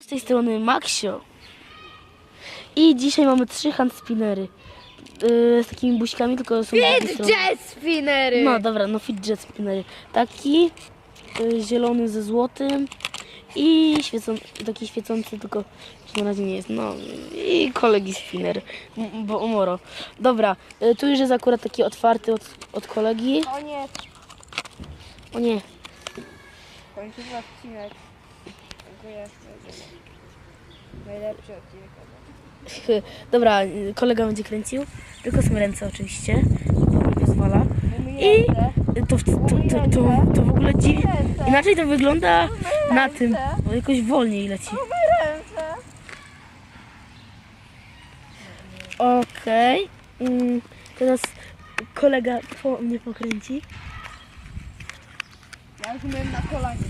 Z tej strony Maksio. I dzisiaj mamy 3 handspinnery. Z takimi buźkami, tylko są Fit jet spinnery! No dobra, no fit jet spinnery. Taki zielony ze złotym i taki świecący, tylko na razie nie jest. No i kolegi spinner, bo umoro. Dobra, tu już jest akurat taki otwarty od kolegi. O nie, O nie. kończy odcinek. Dziękuję. Najlepszy odcinek. Dobra, kolega będzie kręcił, tylko są ręce oczywiście, bo mi pozwala. I to w ogóle inaczej to wygląda na tym, bo jakoś wolniej leci. Ręce! Okej, teraz kolega mnie pokręci. Ja już umiem na kolanie.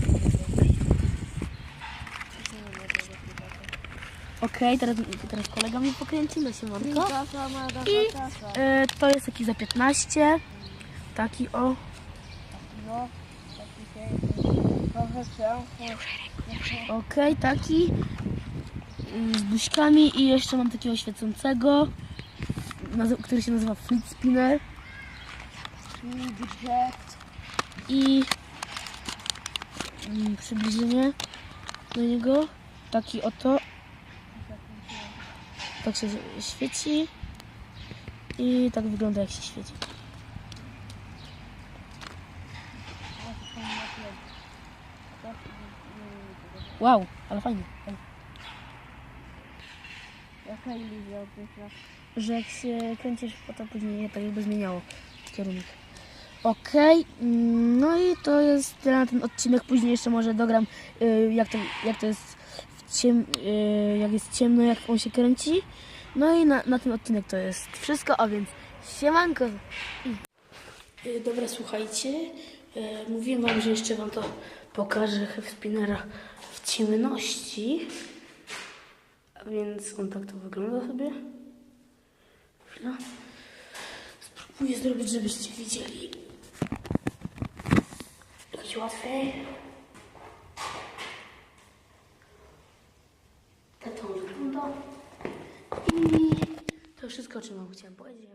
Okej, teraz kolega mnie pokręci na siemanko. I to jest taki za 15, taki o. No, trochę Okej, taki z buźkami i jeszcze mam takiego świecącego, który się nazywa Fleet Spinner i przybliżenie do niego, taki oto, tak się świeci i tak wygląda jak się świeci. Wow, ale fajnie. Jaka iluzja obvykle? Że jak się kręcisz, potem później tak jakby zmieniało kierunek. Okej, no i to jest tyle na ten odcinek. Później jeszcze może dogram jak to jest jak jest ciemno, jak on się kręci. No i na ten odcinek to jest wszystko, a więc siemanko. Dobra, słuchajcie, mówiłem wam, że jeszcze wam to pokażę Handspinnera w ciemności. A więc on tak to wygląda sobie. Chwila. Spróbuję zrobić, żebyście widzieli. Jakoś łatwiej. Tak to wygląda. I to wszystko, o czym wam chciałem powiedzieć.